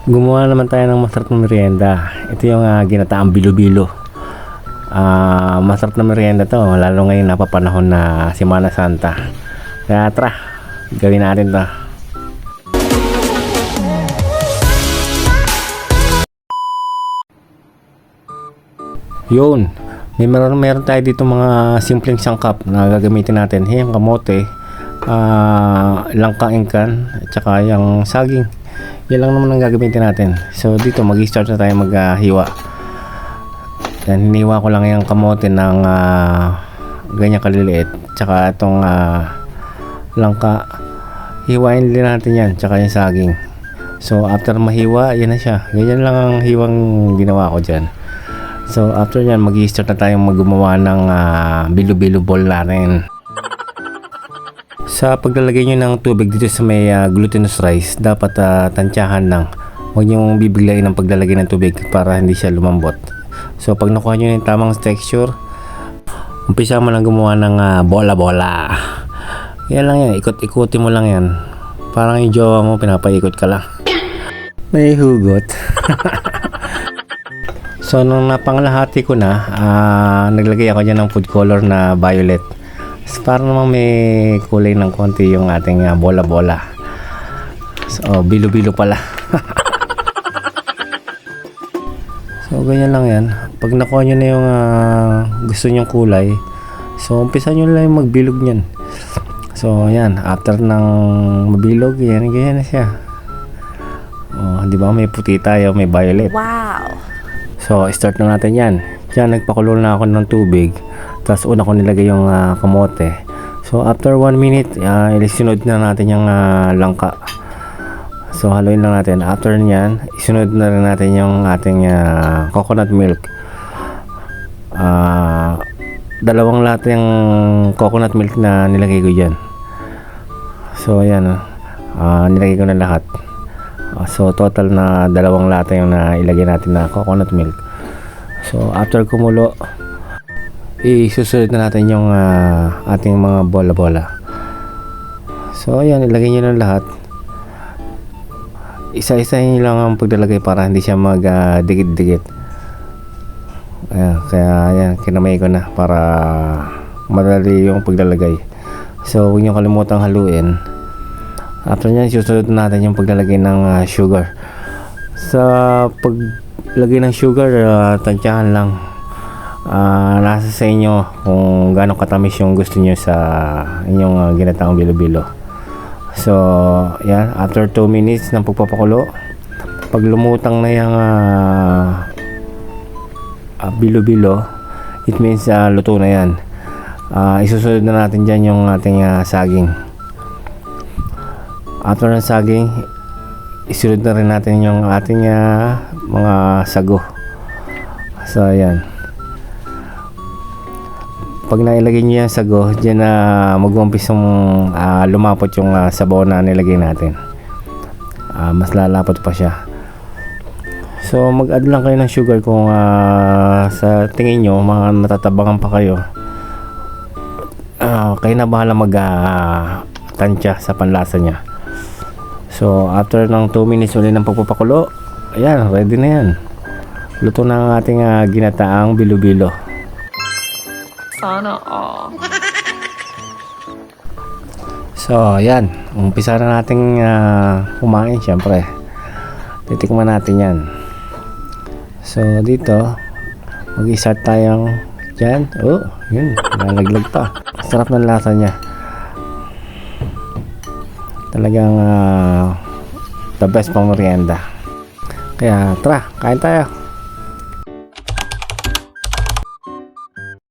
Gumawa naman tayo ng masarap na merienda. Ito yung ginataang bilo-bilo. Masarap na merienda to, lalo ngayon napapanahon na Semana Santa. Kaya tara, gawin natin to. Yun, meron tayo dito mga simpleng sangkap na gagamitin natin. Yung kamote, langka ingkan, at saka yung saging. Yan lang naman ang gagamitin natin. So dito mag-start na tayo maghiwa. Yan, hiniwa ko lang yung kamote ng ganyan kaliliit. Tsaka itong langka. Hiwain din natin yan. Tsaka yung saging. So after mahiwa, yan na siya. Ganyan lang ang hiwang ginawa ko dyan. So after yan, mag-start na tayong maggumawa ng bilo-bilo ball natin. Sa paglalagay nyo ng tubig dito sa may glutinous rice, dapat tansyahan lang. Huwag nyo bibiglayin ang paglalagay ng tubig para hindi siya lumambot. So pag nakuha nyo yung tamang texture, umpisa mo lang gumawa ng bola-bola. Yan lang yan, ikot-ikutin mo lang yan. Parang yung jowa mo, pinapaikot ka lang. May hugot. So nung napanglahati ko na, naglagay ako dyan ng food color na violet. Para namang may kulay ng konti yung ating bola-bola. So bilo-bilo pala. So ganyan lang yan. Pag nakuha nyo na yung gusto nyong kulay, so umpisa nyo lang yung magbilog nyan. So yan, after ng mabilog, yan, ganyan na siya. Di ba may puti tayo, may violet. Wow! So start na natin yan. Diyan nagpakulo na ako ng tubig. Tapos una ko nilagay yung kamote. So after 1 minute, isunod na natin yung langka. So haluin lang natin. After nyan, isunod na rin natin yung ating coconut milk. Dalawang lahat yung coconut milk na nilagay ko dyan. So ayan, nilagay ko na lahat. So total na 2 lata yung nailagay natin na coconut milk. So after kumulo, isusunod na natin yung ating mga bola-bola. So ayan, ilagay nyo na lahat. Isa-isa nyo lang ang paglalagay para hindi siya mag-dikit-dikit. Kaya ayan, kinamay ko na para madali yung paglalagay. So huwag nyo kalimutang haluin. After nyan, susunod natin yung paglalagay ng sugar. Sa paglagay ng sugar, tansyahan lang. Nasa sa inyo kung gaano katamis yung gusto nyo sa inyong ginataang bilo-bilo. So yan, after 2 minutes ng pagpapakulo, pag lumutang na yung bilo-bilo, it means luto na yan. Isusunod na natin dyan yung ating saging. After ng saging, isunod na rin natin yung ating mga sago. So ayan, pag nailagay nyo yung sago, dyan na mag-umpisang lumapot yung sabaw na nilagay natin. Mas lalapot pa siya. So mag-add lang kayo ng sugar kung sa tingin nyo mga natatabangan pa kayo. Kayo na bahala mag-tansya sa panlasa nya. So after ng 2 minutes ulit ng pagpapakulo, ayan, ready na yan. Luto na ang ating ginataang bilo-bilo. Sana all. So ayan, umpisa na nating kumain. Syempre titikman natin yan. So dito mag-start tayong dyan. Yun, nalaglag pa. Sarap ng lasa nya. Talagang the best pang merienda. Kaya tara, kain tayo.